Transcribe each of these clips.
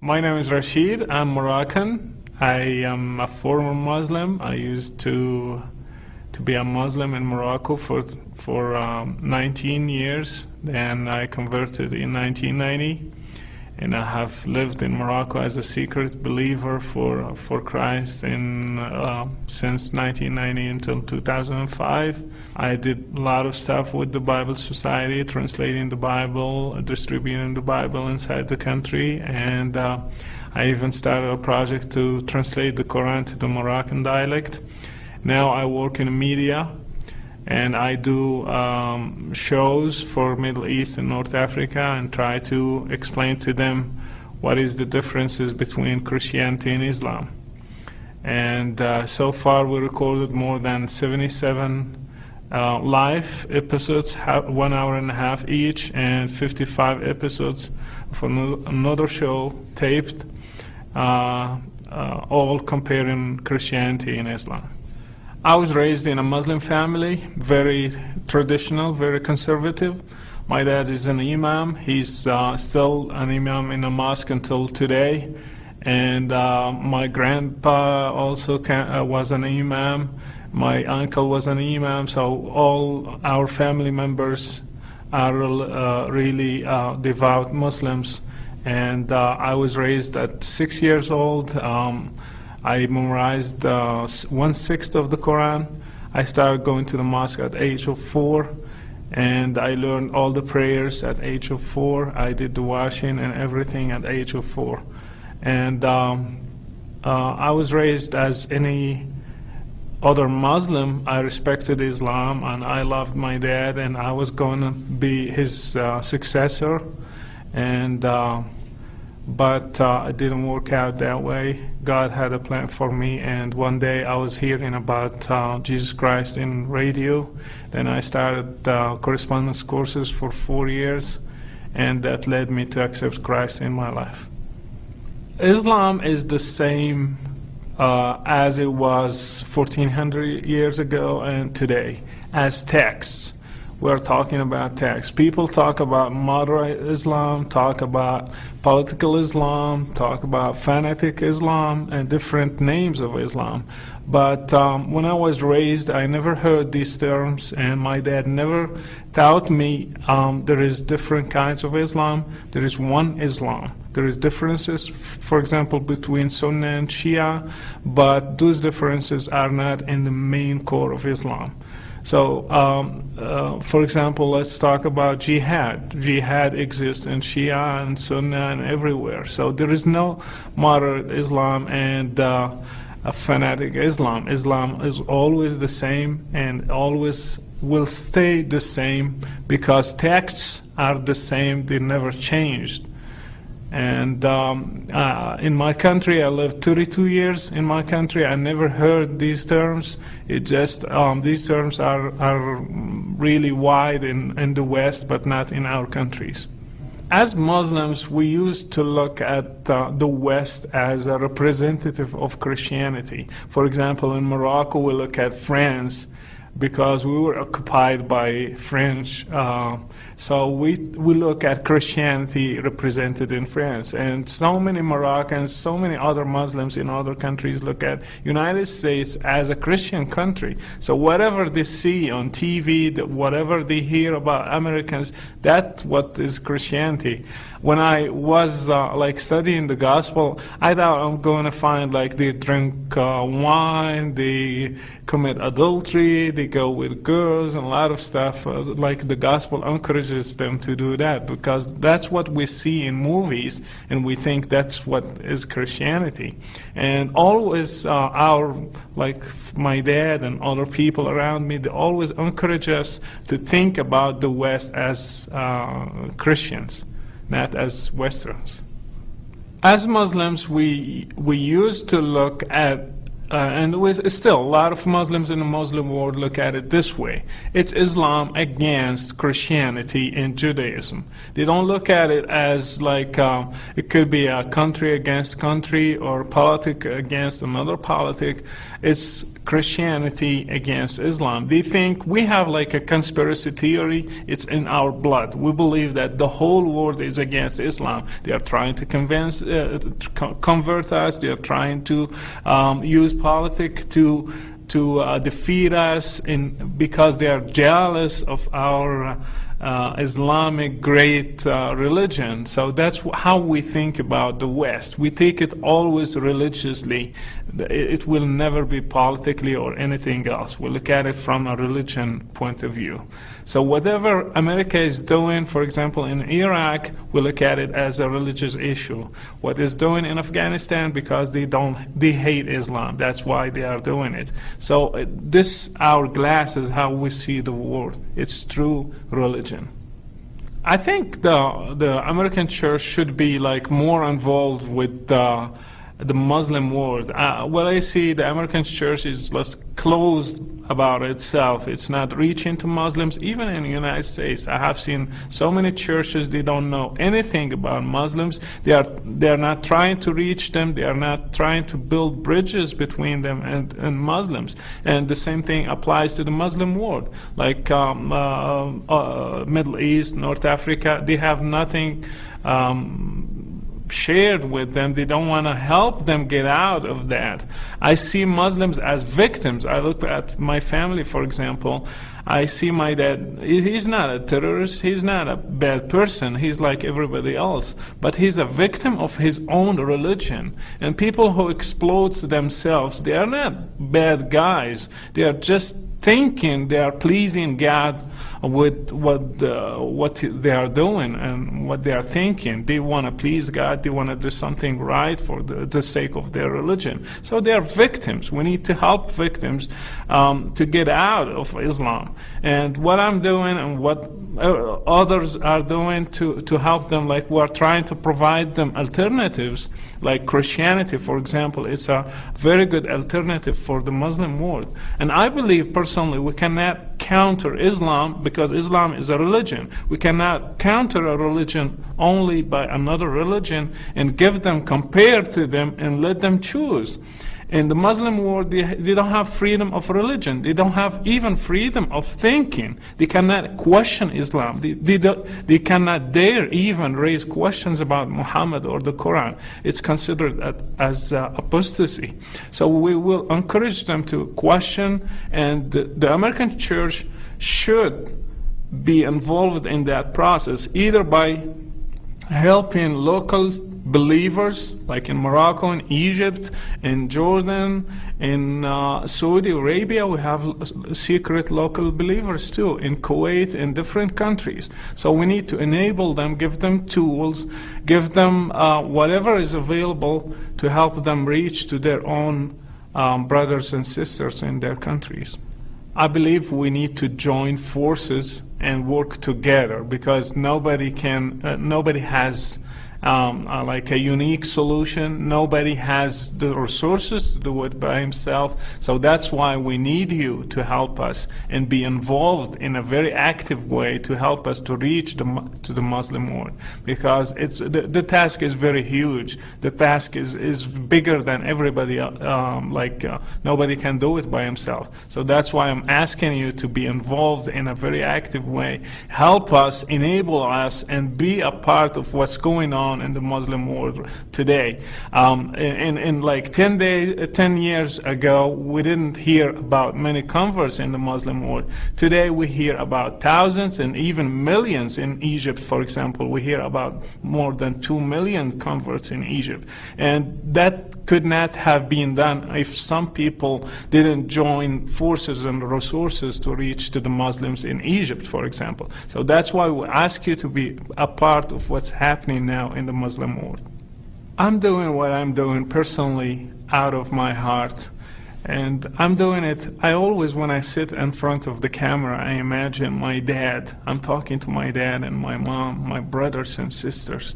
My name is Rashid. I'm Moroccan. I am a former Muslim. I used to be a Muslim in Morocco for 19 years. Then I converted in 1990, and I have lived in Morocco as a secret believer for Christ since 1990 until 2005. I did a lot of stuff with the Bible Society, translating the Bible, distributing the Bible inside the country, and I even started a project to translate the Quran to the Moroccan dialect. Now I work in media, and I do shows for Middle East and North Africa and try to explain to them what is the differences between Christianity and Islam. And so far we recorded more than 77 live episodes, 1 hour and a half each, and 55 episodes for another show taped, all comparing Christianity and Islam. I was raised in a Muslim family, very traditional, very conservative. My dad is an imam. He's still an imam in a mosque until today. And my grandpa also was an imam. My uncle was an imam. So all our family members are really devout Muslims. And I was raised at 6 years old. I memorized 1/6 of the Quran. I started going to the mosque at the age of 4, and I learned all the prayers at the age of 4. I did the washing and everything at the age of 4. And I was raised as any other Muslim. I respected Islam, and I loved my dad, and I was going to be his successor. And but it didn't work out that way. God had a plan for me, and one day I was hearing about Jesus Christ in radio. Then I started correspondence courses for 4 years, and that led me to accept Christ in my life. Islam is the same as it was 1400 years ago and today as texts. We're talking about texts. People talk about moderate Islam, talk about political Islam, talk about fanatic Islam, and different names of Islam. But when I was raised, I never heard these terms, and my dad never taught me there is different kinds of Islam. There is one Islam. There is differences, for example, between Sunnah and Shia, but those differences are not in the main core of Islam. So, for example, let's talk about jihad. Jihad exists in Shia and Sunnah and everywhere. So there is no moderate Islam and a fanatic Islam. Islam is always the same and always will stay the same because texts are the same. They never changed. And in my country, I lived 32 years in my country. I never heard these terms. It just these terms are really wide in the West, but not in our countries. As Muslims, we used to look at the West as a representative of Christianity. For example, in Morocco, we look at France because we were occupied by French. So we look at Christianity represented in France, and so many Moroccans, so many other Muslims in other countries look at United States as a Christian country. So whatever they see on TV, whatever they hear about Americans, that's what is Christianity. When I was like studying the gospel, I thought I'm going to find like they drink wine, they commit adultery, they go with girls and a lot of stuff. Like the gospel encourages them to do that because that's what we see in movies, and we think that's what is Christianity. And always like my dad and other people around me, they always encourage us to think about the West as Christians, not as Westerns. As Muslims, we used to look at and with still a lot of Muslims in the Muslim world look at it this way. It's Islam against Christianity and Judaism. They don't look at it as like it could be a country against country or politic against another politic. It's Christianity against Islam. They think we have like a conspiracy theory. It's in our blood. We believe that the whole world is against Islam. They are trying to convert us. They are trying to use politics to defeat us because they are jealous of our Islamic great religion. So that's how we think about the West. We take it always religiously. It will never be politically or anything else. We look at it from a religion point of view. So whatever America is doing, for example, in Iraq, we look at it as a religious issue. What is doing in Afghanistan, because they hate Islam. That's why they are doing it. So this hourglass is how we see the world. It's through religion. I think the American church should be like more involved with the Muslim world. What I see, the American church is less closed about itself. It's not reaching to Muslims. Even in the United States, I have seen so many churches, they don't know anything about Muslims. They are not trying to reach them. They are not trying to build bridges between them and Muslims. And the same thing applies to the Muslim world. Like Middle East, North Africa, they have nothing shared with them. They don't want to help them get out of that. I see Muslims as victims. I look at my family, for example. I see my dad. He's not a terrorist. He's not a bad person. He's like everybody else. But he's a victim of his own religion. And people who explode themselves, they are not bad guys. They are just thinking they are pleasing God with what they are doing and what they are thinking. They want to please God. They want to do something right for the sake of their religion. So they are victims. We need to help victims to get out of Islam. And what I'm doing and what others are doing to help them, like we're trying to provide them alternatives, like Christianity, for example. It's a very good alternative for the Muslim world. And I believe personally we cannot counter Islam, because Islam is a religion. We cannot counter a religion only by another religion and give them, compare to them, and let them choose. In the Muslim world, they don't have freedom of religion. They don't have even freedom of thinking. They cannot question Islam. They cannot dare even raise questions about Muhammad or the Quran. It's considered as apostasy. So we will encourage them to question, and the American church should be involved in that process, either by helping local believers, like in Morocco, in Egypt, in Jordan, in Saudi Arabia. We have secret local believers too, in Kuwait, in different countries. So we need to enable them, give them tools, give them whatever is available to help them reach to their own brothers and sisters in their countries. I believe we need to join forces and work together, because nobody has like a unique solution. Nobody has the resources to do it by himself. So that's why we need you to help us and be involved in a very active way to help us to reach to the Muslim world, because it's the task is very huge. The task is bigger than everybody. Nobody can do it by himself. So that's why I'm asking you to be involved in a very active way. Help us, enable us, and be a part of what's going on in the Muslim world today. In like 10 years ago, we didn't hear about many converts in the Muslim world. Today we hear about thousands and even millions in Egypt, for example. We hear about more than 2 million converts in Egypt. And that could not have been done if some people didn't join forces and resources to reach to the Muslims in Egypt, for example. So that's why we ask you to be a part of what's happening now in the Muslim world. I'm doing what I'm doing personally out of my heart, and I'm doing it. I always, when I sit in front of the camera, I imagine my dad. I'm talking to my dad and my mom, my brothers and sisters,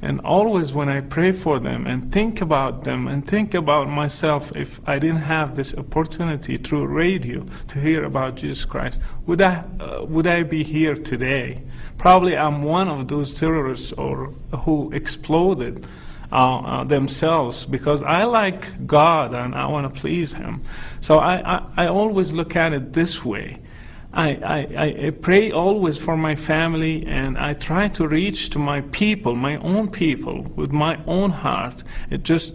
And always when I pray for them and think about them and think about myself, if I didn't have this opportunity through radio to hear about Jesus Christ, would I be here today? Probably I'm one of those terrorists or who exploded themselves, because I like God and I want to please Him. So I always look at it this way. I pray always for my family, and I try to reach to my people, my own people, with my own heart. It's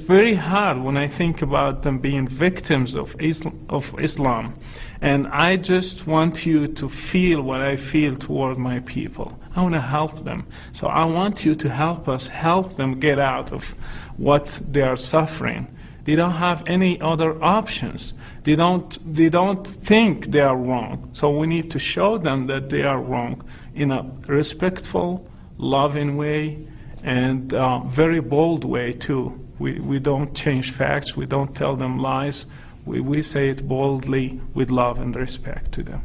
very hard when I think about them being victims of Islam. And I just want you to feel what I feel toward my people. I want to help them. So I want you to help us help them get out of what they are suffering. They don't have any other options. They don't think they are wrong. So we need to show them that they are wrong in a respectful, loving way, and very bold way too. We don't change facts. We don't tell them lies. We say it boldly with love and respect to them.